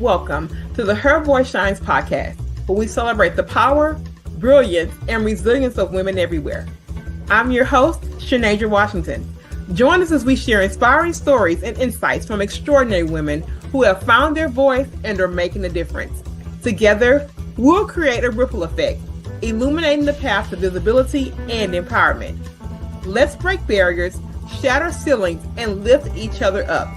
Welcome to the Her Voice Shines podcast, where we celebrate the power, brilliance, and resilience of women everywhere. I'm your host, Shanasia Washington. Join us as we share inspiring stories and insights from extraordinary women who have found their voice and are making a difference. Together, we'll create a ripple effect, illuminating the path to visibility and empowerment. Let's break barriers, shatter ceilings, and lift each other up.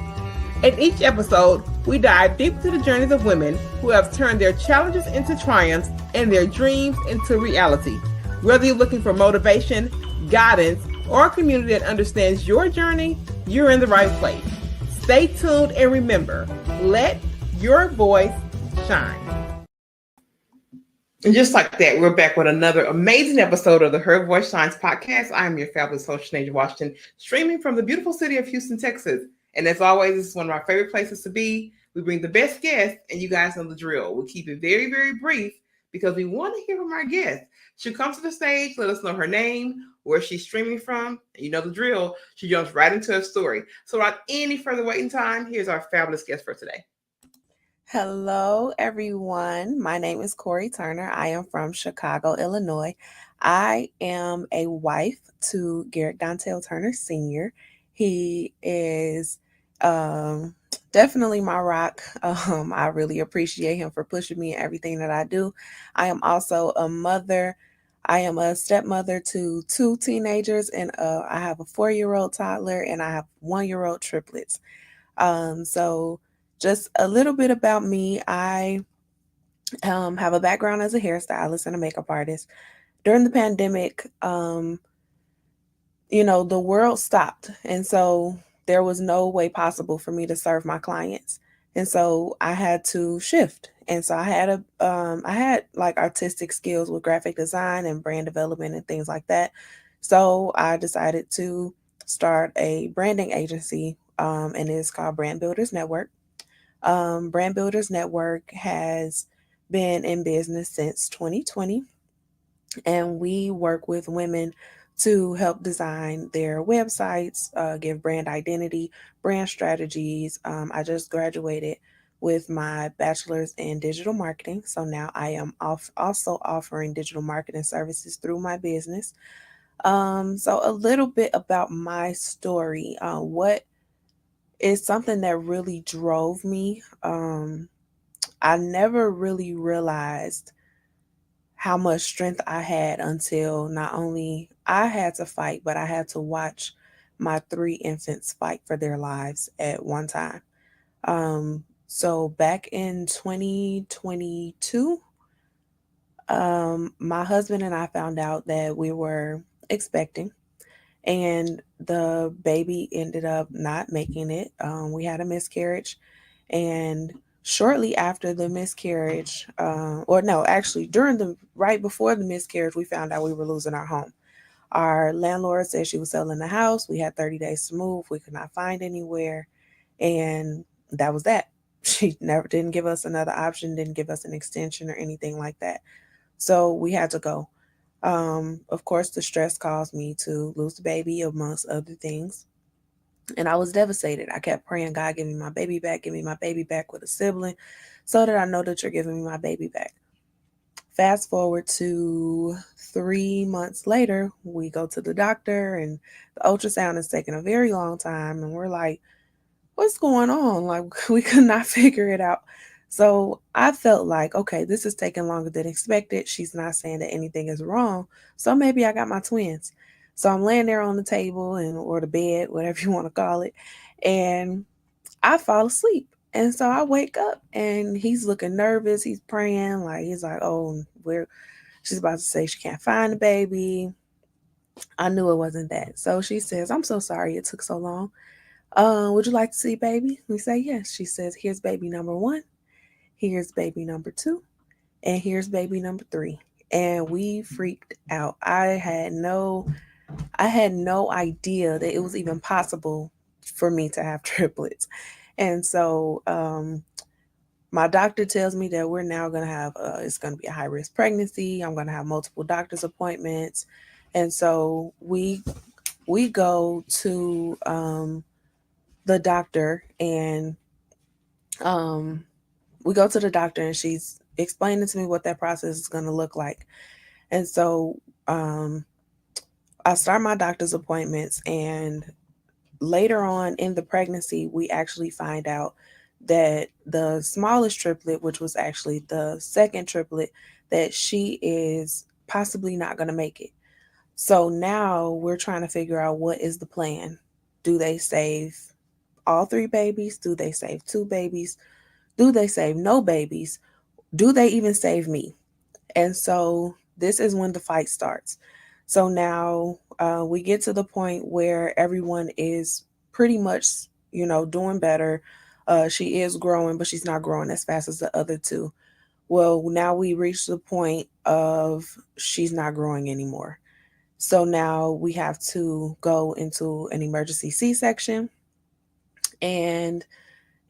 In each episode, we dive deep into the journeys of women who have turned their challenges into triumphs and their dreams into reality. Whether you're looking for motivation, guidance, or a community that understands your journey, you're in the right place. Stay tuned and remember, let your voice shine. And just like that, we're back with another amazing episode of the Her Voice Shines podcast. I'm your fabulous host, Shanasia Washington, streaming from the beautiful city of Houston, Texas. And as always, this is one of our favorite places to be. We bring the best guests, and you guys know the drill. We'll keep it very, very brief because we want to hear from our guests. She'll come to the stage, let us know her name, where she's streaming from. And you know the drill. She jumps right into her story. So without any further waiting time, here's our fabulous guest for today. Hello, everyone. My name is Korri Turner. I am from Chicago, Illinois. I am a wife to Garrett Dontel Turner Sr. He is definitely my rock. I really appreciate him for pushing me in everything that I do. I am also a mother. I am a stepmother to 2 teenagers, and I have a 4-year-old toddler, and I have 1-year-old triplets. So just a little bit about me. I have a background as a hairstylist and a makeup artist. During the pandemic, the world stopped. And so there was no way possible for me to serve my clients. And so I had to shift. And so I had like artistic skills with graphic design and brand development and things like that. So I decided to start a branding agency, and it's called Brand Builders Network. Brand Builders Network has been in business since 2020, and we work with women to help design their websites, give brand identity, brand strategies. I just graduated with my bachelor's in digital marketing, so now I am also offering digital marketing services through my business. So a little bit about my story. What is something that really drove me? I never really realized how much strength I had until not only I had to fight, but I had to watch my 3 infants fight for their lives at one time. So back in 2022, my husband and I found out that we were expecting, and the baby ended up not making it. We had a miscarriage, and shortly after the miscarriage, right before the miscarriage, we found out we were losing our home. Our landlord said she was selling the house. We had 30 days to move. We could not find anywhere, and that was that. She never didn't give us another option, didn't give us an extension or anything like that. So we had to go. Of course, the stress caused me to lose the baby, amongst other things. And I was devastated. I kept praying, God, give me my baby back with a sibling so that I know that you're giving me my baby back. Fast forward to 3 months later, we go to the doctor, and the ultrasound is taking a very long time. And we're like, what's going on? Like, we could not figure it out. So I felt like, okay, this is taking longer than expected. She's not saying that anything is wrong. So maybe I got my twins. So I'm laying there on the table or the bed, whatever you want to call it. And I fall asleep. And so I wake up, and he's looking nervous. He's praying. He's like, oh, she's about to say she can't find the baby. I knew it wasn't that. So she says, I'm so sorry it took so long. Would you like to see baby? We say yes. She says, here's baby number 1. Here's baby number 2, and here's baby number 3. And we freaked out. I had no idea that it was even possible for me to have triplets. And so my doctor tells me that we're now going to have, it's going to be a high risk pregnancy. I'm going to have multiple doctor's appointments. And so we go to the doctor, and we go to the doctor and she's explaining to me what that process is going to look like. And so um, I start my doctor's appointments, and later on in the pregnancy, we actually find out that the smallest triplet, which was actually the second triplet, that she is possibly not going to make it. So now we're trying to figure out what is the plan. Do they save all three babies? Do they save two babies? Do they save no babies? Do they even save me? And so this is when the fight starts. So now we get to the point where everyone is pretty much, doing better. She is growing, but she's not growing as fast as the other two. Well, now we reach the point of she's not growing anymore. So now we have to go into an emergency C-section. And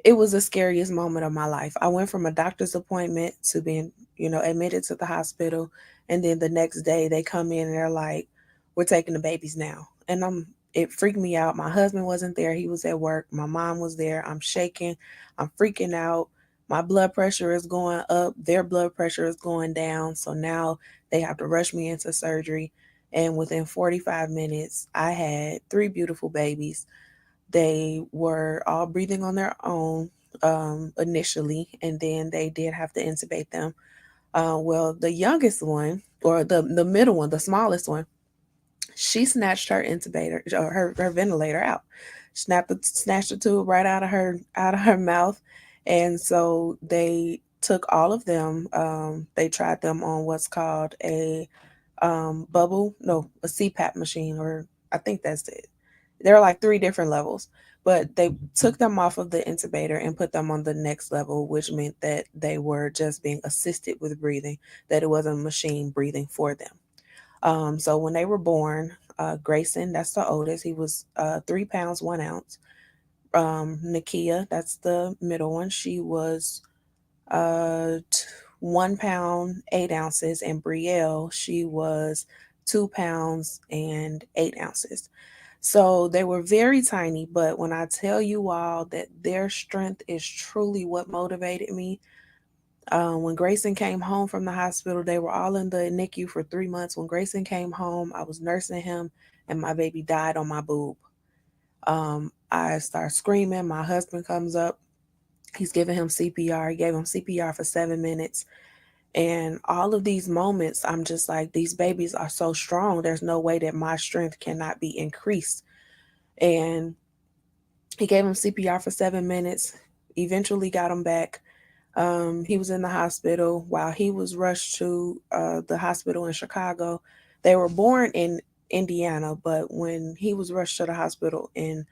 it was the scariest moment of my life. I went from a doctor's appointment to being, admitted to the hospital. And then the next day they come in and they're like, we're taking the babies now. And it freaked me out. My husband wasn't there. He was at work. My mom was there. I'm shaking. I'm freaking out. My blood pressure is going up. Their blood pressure is going down. So now they have to rush me into surgery. And within 45 minutes, I had three beautiful babies. They were all breathing on their own initially, and then they did have to intubate them. Well, the youngest one, or the middle one, the smallest one, she snatched her intubator, or her ventilator out. Snatched the tube right out of her mouth, and so they took all of them. They tried them on what's called a a CPAP machine, or I think that's it. There are like three different levels, but they took them off of the intubator and put them on the next level, which meant that they were just being assisted with breathing, that it wasn't a machine breathing for them. So when they were born, Grayson, that's the oldest, he was 3 pounds 1 ounce. Nakia, that's the middle one, she was 1 pound 8 ounces, and Brielle, she was 2 pounds and 8 ounces. So they were very tiny, but when I tell you all that their strength is truly what motivated me. When Grayson came home from the hospital, they were all in the NICU for 3 months. When Grayson came home, I was nursing him, and my baby died on my boob. I start screaming. My husband comes up. He's giving him CPR. He gave him CPR for 7 minutes. And all of these moments, I'm just like, these babies are so strong. There's no way that my strength cannot be increased. And he gave him CPR for 7 minutes, eventually got him back. He was in the hospital while he was rushed to the hospital in Chicago. They were born in Indiana, but when he was rushed to the hospital in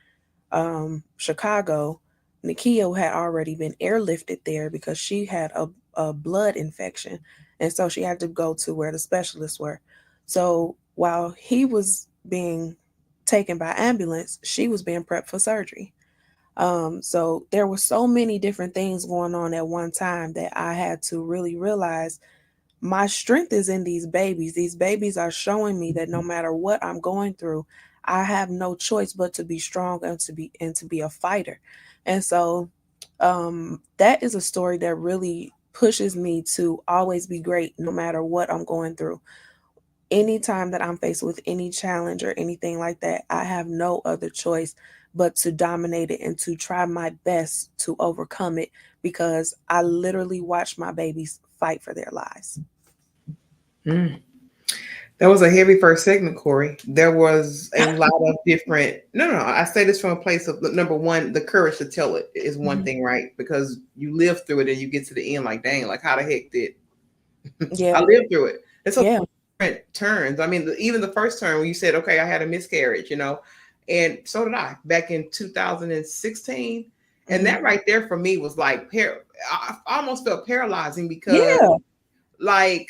Chicago, Nakia had already been airlifted there because she had a blood infection. And so she had to go to where the specialists were. So while he was being taken by ambulance, she was being prepped for surgery. So there were so many different things going on at one time that I had to really realize my strength is in these babies. These babies are showing me that no matter what I'm going through, I have no choice but to be strong and to be a fighter. And so that is a story that really pushes me to always be great no matter what I'm going through. Anytime that I'm faced with any challenge or anything like that, I have no other choice but to dominate it and to try my best to overcome it, because I literally watch my babies fight for their lives. Mm. That was a heavy first segment, Korri. There was a lot of different. No. I say this from a place of number one, the courage to tell it is one Mhm. thing, right? Because you live through it and you get to the end, like, dang, like how the heck did Yeah, I live through it? It's a yeah, different turns. I mean, even the first turn when you said, okay, I had a miscarriage, and so did I back in 2016. And hmm that right there for me was like, I almost felt paralyzing because, yeah. like,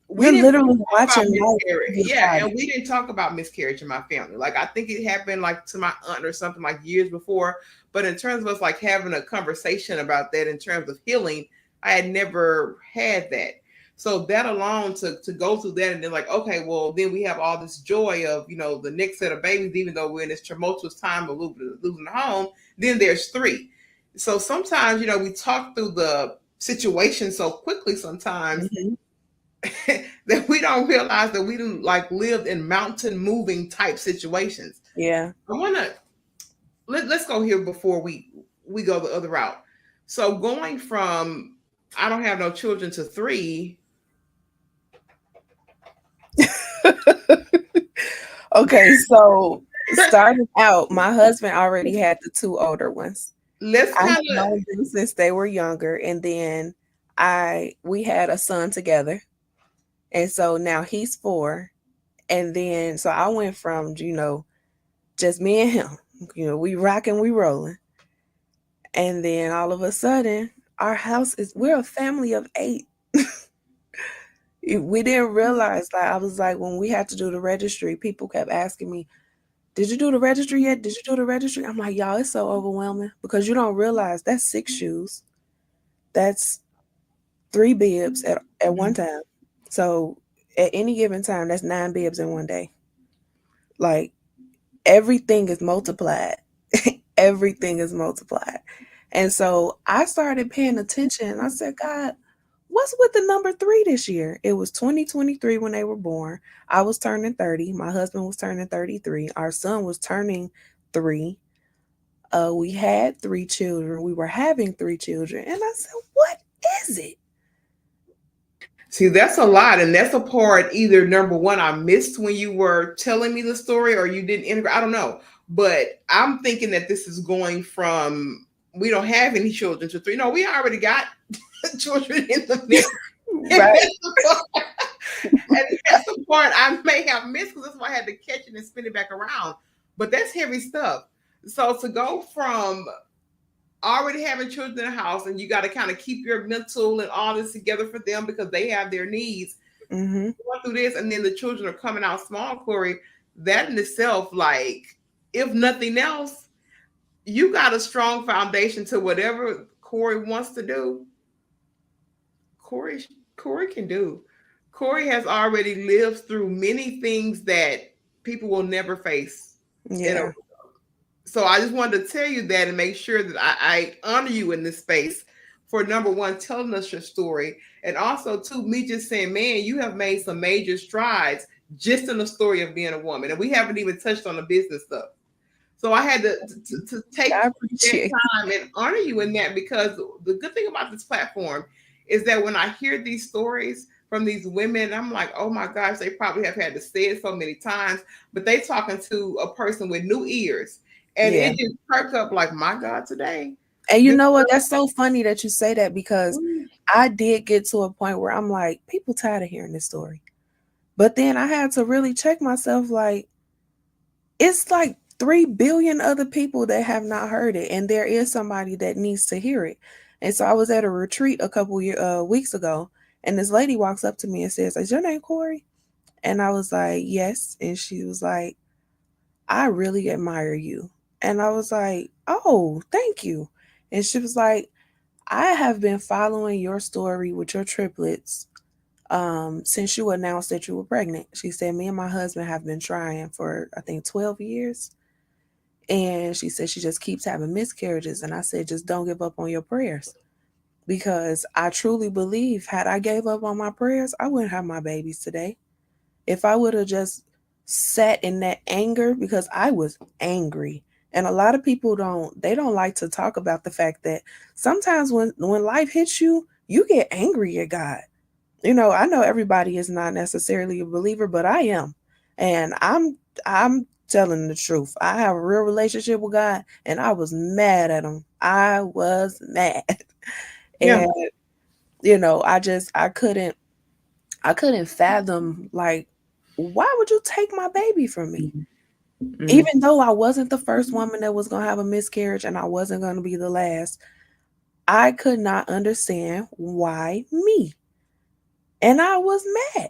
we You're didn't literally talk about watching life miscarriage. get Yeah, started. and we didn't talk about miscarriage in my family. Like, I think it happened like to my aunt or something like years before. But in terms of us like having a conversation about that in terms of healing, I had never had that. So that alone to go through that and then like, okay, well, then we have all this joy of, the next set of babies, even though we're in this tumultuous time of losing a home, then there's three. So sometimes, we talk through the situations so quickly sometimes Mhm. that we don't realize that we didn't like lived in mountain moving type situations. Yeah. I want to let's go here before we go the other route. So going from I don't have no children to three. Okay, so starting out, my husband already had the two older ones. Let's I kind have of known them since they were younger, and then we had a son together, and so now he's 4, and then so I went from just me and him, we rocking, we rolling, and then all of a sudden, we're a family of 8. We didn't realize, like I was like, when we had to do the registry, people kept asking me, "Did you do the registry yet? Did you do the registry?" I'm like, y'all, it's so overwhelming because you don't realize that's 6 shoes. That's 3 bibs at one time. So at any given time, that's 9 bibs in one day. Like everything is multiplied. Everything is multiplied. And so I started paying attention. I said, God, what's with the number 3 this year? It was 2023 when they were born. I was turning 30. My husband was turning 33. Our son was turning 3. We had 3 children. We were having 3 children. And I said, what is it? see that's a lot, and that's a part either number one I missed when you were telling me the story, or you didn't integrate. I don't know, but I'm thinking that this is going from we don't have any children to three. No, we already got children in the mix. And Right. that's the part I may have missed because that's why I had to catch it and spin it back around. But that's heavy stuff. So to go from already having children in the house and you got to kind of keep your mental and all this together for them because they have their needs, Mm-hmm. going through this, and then the children are coming out small, Korri, that in itself, like, if nothing else, you got a strong foundation to whatever Korri wants to do. Korri, Korri can do. Korri has already lived through many things that people will never face. In a, Yeah. so I just wanted to tell you that and make sure that I honor you in this space for number one, telling us your story, and also two, me just saying, man, you have made some major strides just in the story of being a woman, and we haven't even touched on the business stuff. So I had to take I that appreciate time and honor you in that, because the good thing about this platform is that when I hear these stories from these women, I'm like, oh my gosh, they probably have had to say it so many times, but they talking to a person with new ears, and Yeah. it just perked up like, my God, today. And you This know what? That's so funny that you say that because girl, I did get to a point where I'm like, people tired of hearing this story. But then I had to really check myself, like, it's like 3 billion other people that have not heard it. And there is somebody that needs to hear it. And so I was at a retreat a couple weeks ago, and this lady walks up to me and says, "Is your name Korri?" And I was like, "Yes." And she was like, "I really admire you." And I was like, "Oh, thank you." And she was like, "I have been following your story with your triplets since you announced that you were pregnant." She said, "Me and my husband have been trying for, I think, 12 years." And she said she just keeps having miscarriages. And I said, "Just don't give up on your prayers." Because I truly believe, had I gave up on my prayers, I wouldn't have my babies today. If I would have just sat in that anger, because I was angry. And a lot of people don't like to talk about the fact that sometimes when life hits you, you get angry at God. I know everybody is not necessarily a believer, but I am. And I'm telling the truth. I have a real relationship with God, and I was mad at him. I was mad. yeah, And I couldn't fathom, like, why would you take my baby from me? mm, Even though I wasn't the first woman that was going to have a miscarriage and I wasn't going to be the last, I could not understand why me. And I was mad.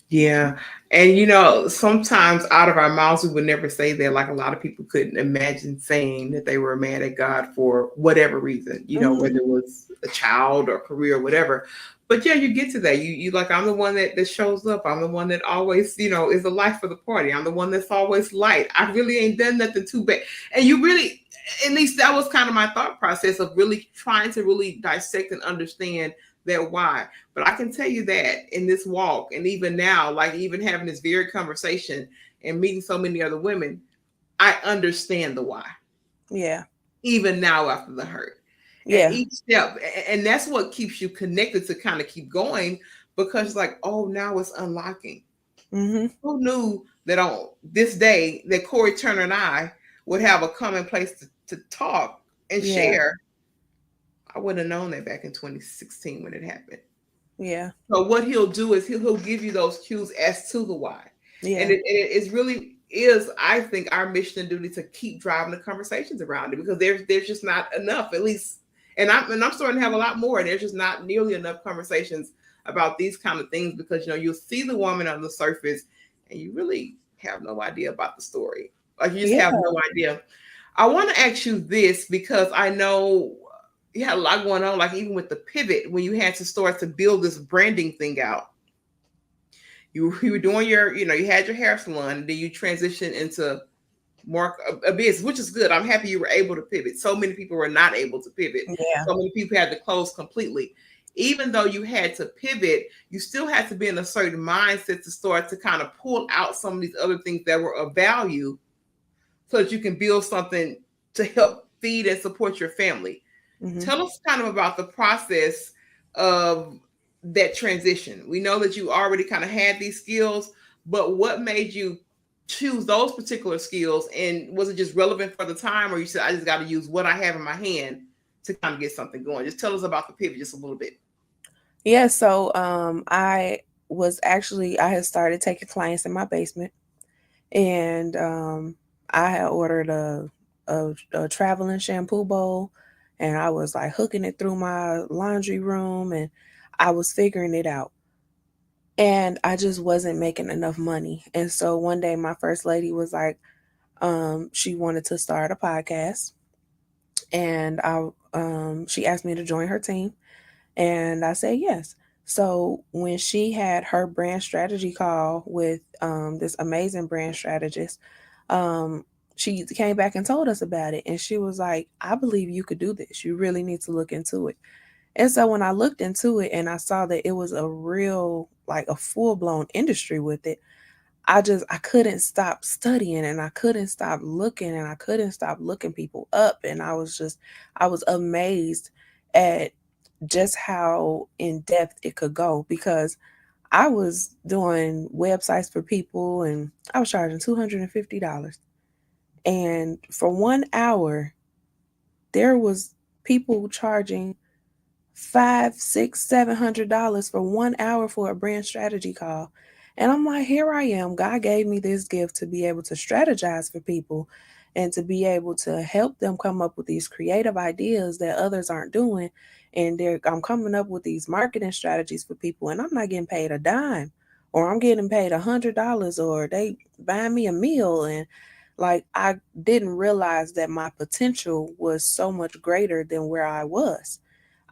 yeah. And sometimes out of our mouths, we would never say that. Like a lot of people couldn't imagine saying that they were mad at God for whatever reason, whether it was a child or career or whatever. But yeah, you get to that. You like, I'm the one that shows up. I'm the one that always, is the life of the party. I'm the one that's always light. I really ain't done nothing too bad. And you really, at least that was kind of my thought process of really trying to really dissect and understand that why. But I can tell you that in this walk, and even now, like even having this very conversation and meeting so many other women, I understand the why. Yeah. Even now after the hurt. Yeah. And each step, and that's what keeps you connected to kind of keep going, because like, oh, now it's unlocking. Mm-hmm. Who knew that on this day that Korri Turner and I would have a common place to talk and share? I wouldn't have known that back in 2016 when it happened. Yeah. So what he'll do is he'll give you those cues as to the why. Yeah. And it really is, I think, our mission and duty to keep driving the conversations around it, because there's just not enough, at least. And I'm starting to have a lot more. There's just not nearly enough conversations about these kind of things, because you'll see the woman on the surface and you really have no idea about the story. Like, you just have no idea. I want to ask you this, because I know you had a lot going on, like even with the pivot, when you had to start to build this branding thing out. You were doing your, you had your hair salon, and then you transitioned into more a business, which is good. I'm happy you were able to pivot. So many people were not able to pivot. Yeah. So many people had to close completely. Even though you had to pivot, you still had to be in a certain mindset to start to kind of pull out some of these other things that were of value, so that you can build something to help feed and support your family. Mm-hmm. Tell us kind of about the process of that transition. We know that you already kind of had these skills, but what made you choose those particular skills? And was it just relevant for the time, or you said, I just got to use what I have in my hand to kind of get something going? Just tell us about the pivot just a little bit. Yeah. So I had started taking clients in my basement, and I had ordered a traveling shampoo bowl, and I was like hooking it through my laundry room, and I was figuring it out. And I just wasn't making enough money. And so one day my first lady was like, she wanted to start a podcast. And she asked me to join her team. And I said yes. So when she had her brand strategy call with this amazing brand strategist, she came back and told us about it. And she was like, I believe you could do this. You really need to look into it. And so when I looked into it and I saw that it was a real, like a full-blown industry with it, I couldn't stop studying, and I couldn't stop looking, and I couldn't stop looking people up. And I was amazed at just how in depth it could go, because I was doing websites for people and I was charging $250. And for 1 hour, there was people charging $500, $600, $700 for 1 hour for a brand strategy call. And I'm like, here I am. God gave me this gift to be able to strategize for people and to be able to help them come up with these creative ideas that others aren't doing. And I'm coming up with these marketing strategies for people, and I'm not getting paid a dime, or I'm getting paid $100, or they buying me a meal. And like, I didn't realize that my potential was so much greater than where I was.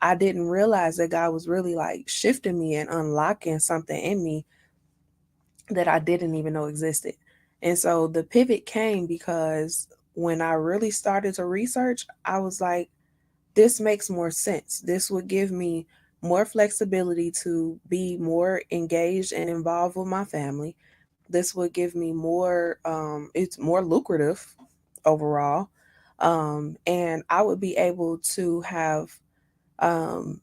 I didn't realize that God was really like shifting me and unlocking something in me that I didn't even know existed. And so the pivot came because when I really started to research, I was like, this makes more sense. This would give me more flexibility to be more engaged and involved with my family. This would give me more, it's more lucrative overall. And I would be able to have, um,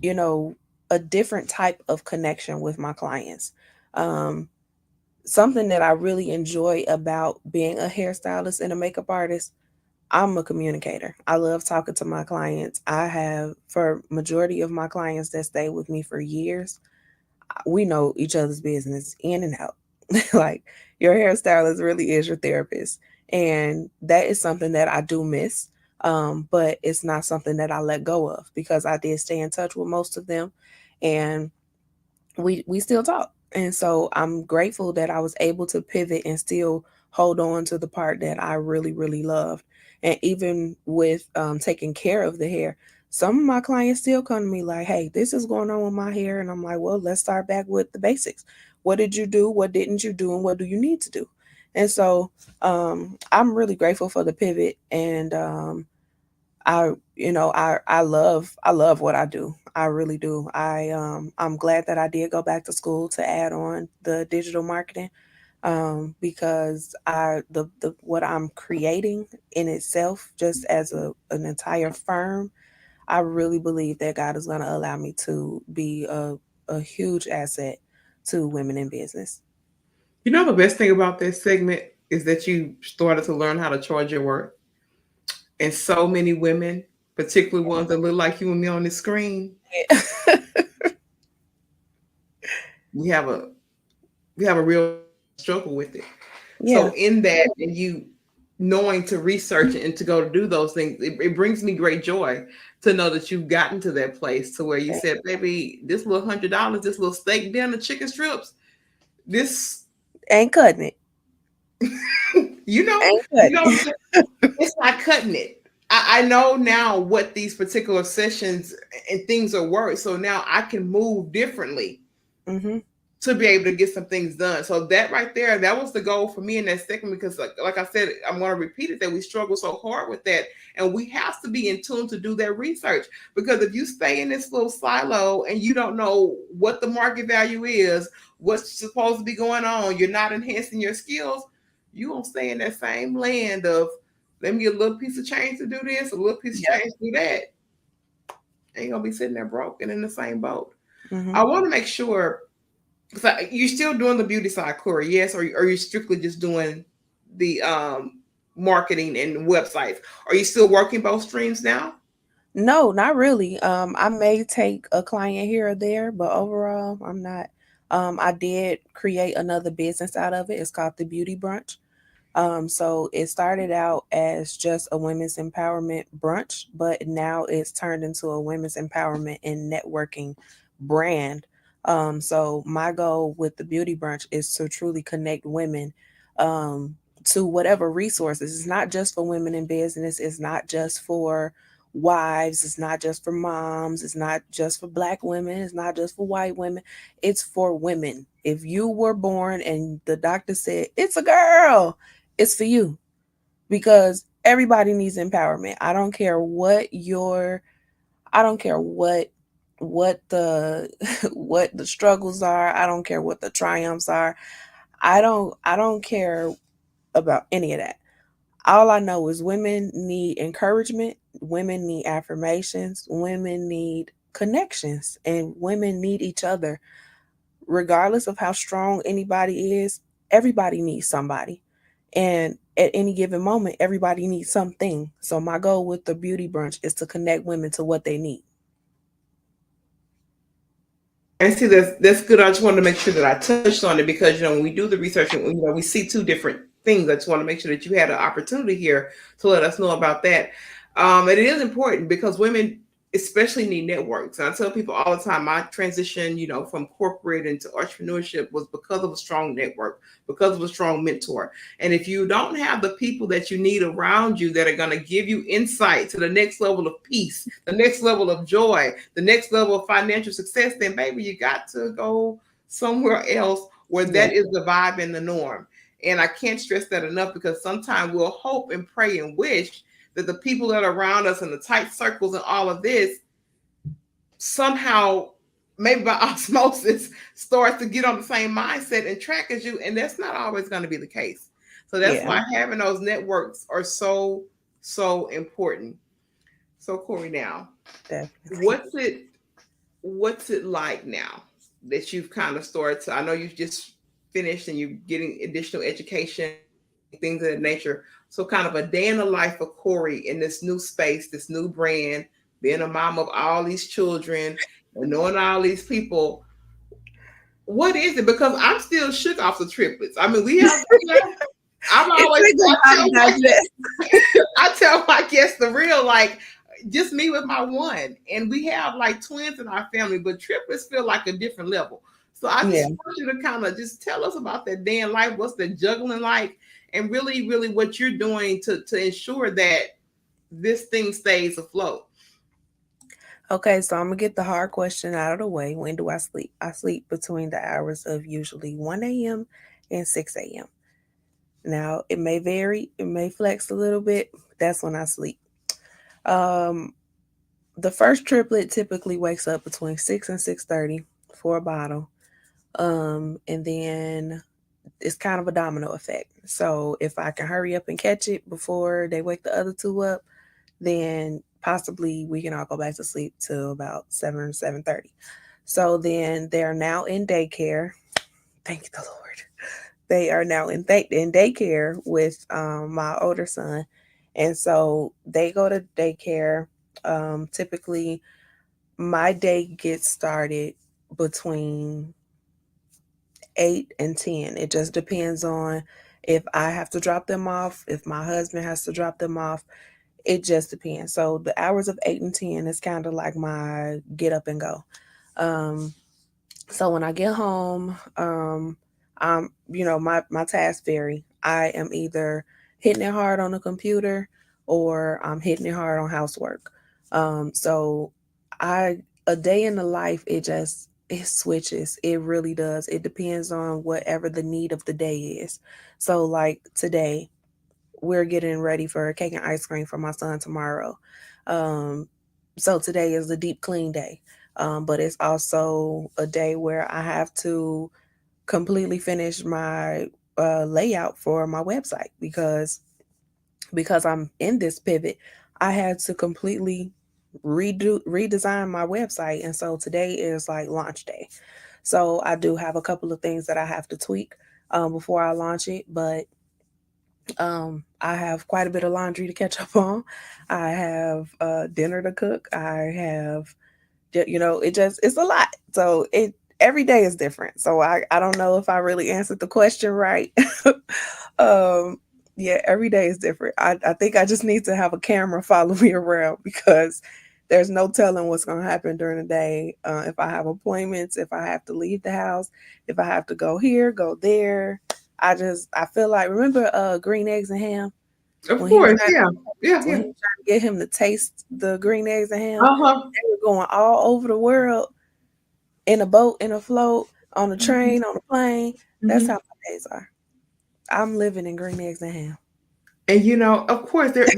you know, a different type of connection with my clients. Um, Something that I really enjoy about being a hairstylist and a makeup artist, I'm a communicator. I love talking to my clients. I have, for majority of my clients that stay with me for years, we know each other's business in and out. Like, your hairstylist really is your therapist. And that is something that I do miss. But it's not something that I let go of, because I did stay in touch with most of them, and we still talk. And so I'm grateful that I was able to pivot and still hold on to the part that I really, really loved. And even with taking care of the hair, some of my clients still come to me like, hey, this is going on with my hair. And I'm like, well, let's start back with the basics. What did you do? What didn't you do? And what do you need to do? And so I'm really grateful for the pivot. And I love what I do. I really do. I'm glad that I did go back to school to add on the digital marketing, because the what I'm creating in itself, just as an entire firm, I really believe that God is going to allow me to be a huge asset to women in business. You know, the best thing about this segment is that you started to learn how to charge your worth. And so many women, particularly ones that look like you and me on the screen, we have a real struggle with it. Yeah. So in that, and you knowing to research and to go to do those things, it brings me great joy to know that you've gotten to that place to where you said, baby, this little $100, this little steak dinner, chicken strips, this Ain't cutting it. you know, Ain't you cutting know, it. it's not cutting it. I know now what these particular sessions and things are worth. So now I can move differently Mm-hmm. to be able to get some things done. So that right there, that was the goal for me in that segment, because like I said, I'm going to repeat it, that we struggle so hard with that. And we have to be in tune to do that research, because if you stay in this little silo and you don't know what the market value is, what's supposed to be going on, you're not enhancing your skills, you won't stay in that same land of, let me get a little piece of change to do this, a little piece of Yeah. change to do that. Ain't gonna be sitting there broken in the same boat. Mm-hmm. I want to make sure, so you're still doing the beauty side, Korri, yes, or are you strictly just doing the marketing and websites? Are you still working both streams now? No, not really. I may take a client here or there, but overall, I'm not. I did create another business out of it. It's called the Beauty Brunch. So it started out as just a women's empowerment brunch, but now it's turned into a women's empowerment and networking brand. So my goal with the Beauty Brunch is to truly connect women um, to whatever resources. It's not just for women in business. It's not just for wives. It's not just for moms. It's not just for Black women. It's not just for white women. It's for women. If you were born and the doctor said it's a girl, it's for you, because everybody needs empowerment. I don't care what the what the struggles are. I don't care what the triumphs are. I don't care about any of that. All I know is women need encouragement, women need affirmations, women need connections, and women need each other. Regardless of how strong anybody is, everybody needs somebody. And at any given moment, everybody needs something. So my goal with the beauty brunch is to connect women to what they need. And see, that's good. I just wanted to make sure that I touched on it, because when we do the research and we see two different things. I just want to make sure that you had an opportunity here to let us know about that. And it is important because women especially need networks. And I tell people all the time, my transition, from corporate into entrepreneurship was because of a strong network, because of a strong mentor. And if you don't have the people that you need around you that are going to give you insight to the next level of peace, the next level of joy, the next level of financial success, then baby, you got to go somewhere else where Yeah. that is the vibe and the norm. And I can't stress that enough, because sometimes we'll hope and pray and wish that the people that are around us in the tight circles and all of this somehow, maybe by osmosis, start to get on the same mindset and track as you. And that's not always going to be the case. So that's Yeah. why having those networks are so, so important. So Korri, now, Definitely. what's it like now that you've kind of started to, I know you've just finished and you're getting additional education, things of that nature. So kind of a day in the life of Korri in this new space, this new brand, being a mom of all these children and knowing all these people. What is it? Because I'm still shook off the triplets. I mean, I'm It always, takes a lot to digest. I tell my guests the real, like, just me with my one. And we have like twins in our family, but triplets feel like a different level. So I Yeah. just want you to kind of just tell us about that day in life. What's the juggling like? And really, really what you're doing to ensure that this thing stays afloat. Okay, so I'm gonna get the hard question out of the way. When do I sleep? I sleep between the hours of usually 1 a.m. and 6 a.m. Now it may vary, it may flex a little bit. That's when I sleep. Um, the first triplet typically wakes up between 6 and 6:30 for a bottle. And then it's kind of a domino effect. So if I can hurry up and catch it before they wake the other two up, then possibly we can all go back to sleep till about 7:30. So then they're now in daycare. Thank the Lord. They are now in daycare with my older son, and so they go to daycare. Typically, my day gets started between 8 and 10. It just depends on if I have to drop them off, if my husband has to drop them off. It just depends. So the hours of 8 and 10 is kind of like my get up and go. Um, so when I get home, my tasks vary. I am either hitting it hard on the computer or I'm hitting it hard on housework. So I a day in the life, it switches. It really does. It depends on whatever the need of the day is. So like today, we're getting ready for cake and ice cream for my son tomorrow. Um, so today is a deep clean day. But it's also a day where I have to completely finish my layout for my website because I'm in this pivot. I had to completely redesign my website, and so today is like launch day. So I do have a couple of things that I have to tweak before I launch it, but I have quite a bit of laundry to catch up on. I have dinner to cook. I have, it's a lot. So every day is different. So I don't know if I really answered the question right. um, yeah, every day is different. I think I just need to have a camera follow me around because there's no telling what's going to happen during the day. If I have appointments, if I have to leave the house, if I have to go here, go there. I feel like, remember green eggs and ham Of when he was course, trying yeah, yeah, when yeah. he was trying to get him to taste the green eggs and ham. Uh-huh. They were going all over the world in a boat, in a float, on a Mhm. train, on a plane. That's how Mhm. my days are. I'm living in green eggs and ham. And of course, there's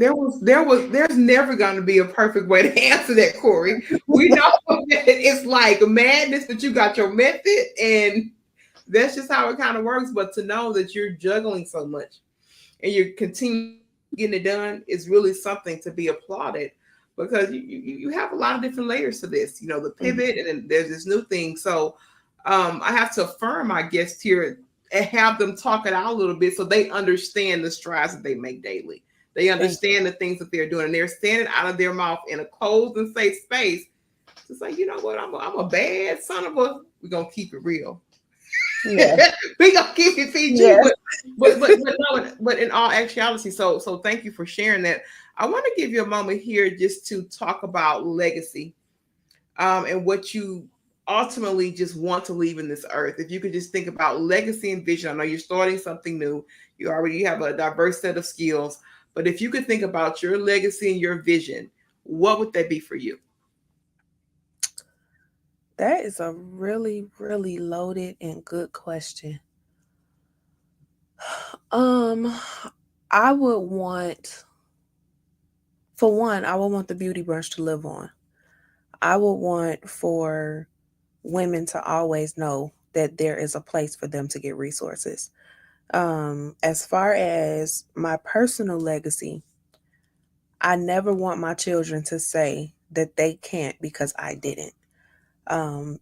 never going to be a perfect way to answer that, Corey. We know that it's like madness, but you got your method, and that's just how it kind of works. But to know that you're juggling so much and you're continuing getting it done is really something to be applauded because you have a lot of different layers to this. The Mhm. pivot, and then there's this new thing. So I have to affirm my guests here and have them talk it out a little bit so they understand the strides that they make daily. They Thank understand the things that they're doing, and they're standing out of their mouth in a closed and safe space to say, you know what, I'm a bad son of a. We're gonna keep it real. you. Yeah. We gonna keep it PG, Yes. but no, but in all actuality, so thank you for sharing that. I want to give you a moment here just to talk about legacy, and what you ultimately just want to leave in this earth. If you could just think about legacy and vision, I know you're starting something new. You already have a diverse set of skills, but if you could think about your legacy and your vision, what would that be for you? That is a really, really loaded and good question. Um, I would want, for one, I would want the beauty brunch to live on. I would want for women to always know that there is a place for them to get resources. As far as my personal legacy, I never want my children to say that they can't because I didn't.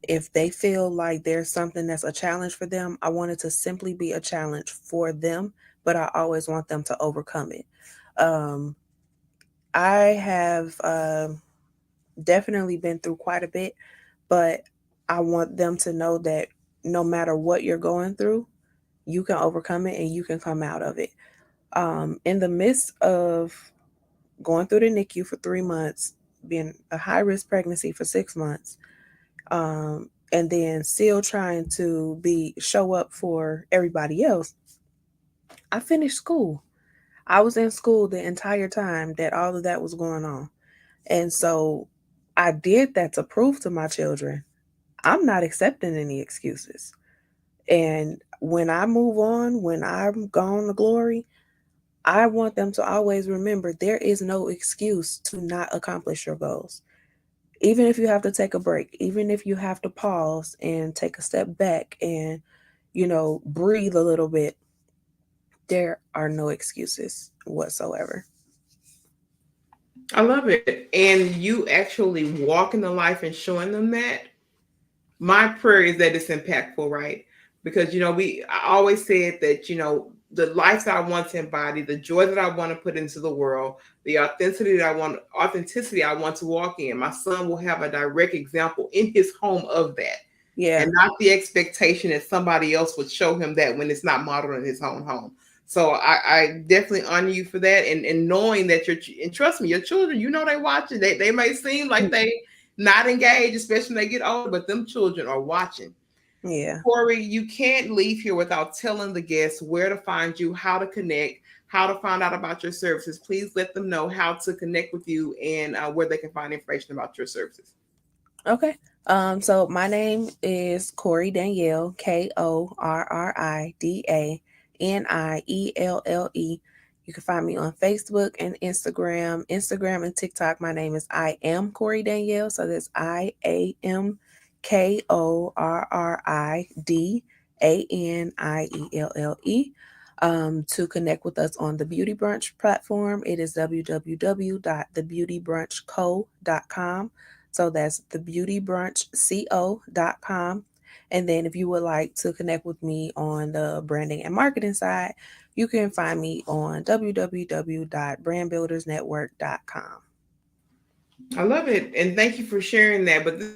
If they feel like there's something that's a challenge for them, I want it to simply be a challenge for them, but I always want them to overcome it. Um, I have definitely been through quite a bit, but I want them to know that no matter what you're going through, you can overcome it and you can come out of it. In the midst of going through the NICU for 3 months, being a high risk pregnancy for 6 months, and then still trying to show up for everybody else, I finished school. I was in school the entire time that all of that was going on. And so I did that to prove to my children I'm not accepting any excuses. And when I move on, when I'm gone to glory, I want them to always remember there is no excuse to not accomplish your goals. Even if you have to take a break, even if you have to pause and take a step back and, breathe a little bit, there are no excuses whatsoever. I love it. And you actually walking the life and showing them that. My prayer is that it's impactful, right? Because I always said that the life that I want to embody, the joy that I want to put into the world, the authenticity I want to walk in. My son will have a direct example in his home of that. Yeah. And not the expectation that somebody else would show him that when it's not modeled in his own home. So I definitely honor you for that, and knowing that and trust me, your children, they watching. They may seem like they not engaged, especially when they get older, but them children are watching. Yeah. Korri, you can't leave here without telling the guests where to find you, how to connect, how to find out about your services. Please let them know how to connect with you and where they can find information about your services. Okay. So my name is Korri Danielle, KorriDanielle. You can find me on Facebook and Instagram and TikTok. My name is I am Korri Danielle. So that's IamKorriDanielle. To connect with us on the Beauty Brunch platform, it is www.thebeautybrunchco.com. So that's thebeautybrunchco.com. And then if you would like to connect with me on the branding and marketing side, you can find me on www.brandbuildersnetwork.com. I love it. And thank you for sharing that. But this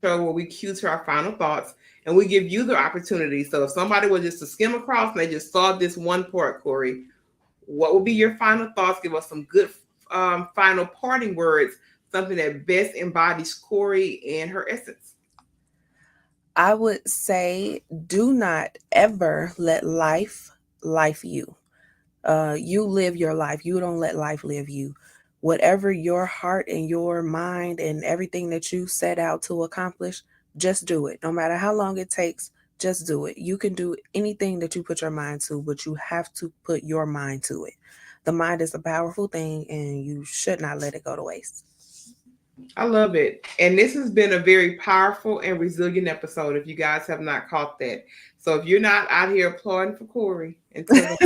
show where we cue to our final thoughts and we give you the opportunity. So if somebody was just to skim across and they just saw this one part, Korri, what would be your final thoughts? Give us some good final parting words, something that best embodies Korri and her essence. I would say do not ever let life you. You live your life. You don't let life live you. Whatever your heart and your mind and everything that you set out to accomplish, just do it. No matter how long it takes, just do it. You can do anything that you put your mind to, but you have to put your mind to it. The mind is a powerful thing, and you should not let it go to waste. I love it. And this has been a very powerful and resilient episode, if you guys have not caught that. So if you're not out here applauding for Korri and telling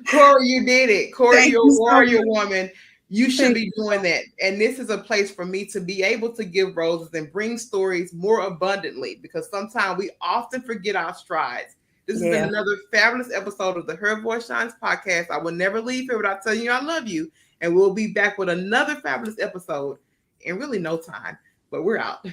Korri, you did it. Korri, Thank you're you a so warrior much. woman. You should Thank be you doing that. And this is a place for me to be able to give roses and bring stories more abundantly, because sometimes we often forget our strides. This has been Yeah. another fabulous episode of the Her Voice Shines podcast. I will never leave here without telling you I love you. And we'll be back with another fabulous episode in really no time. But we're out.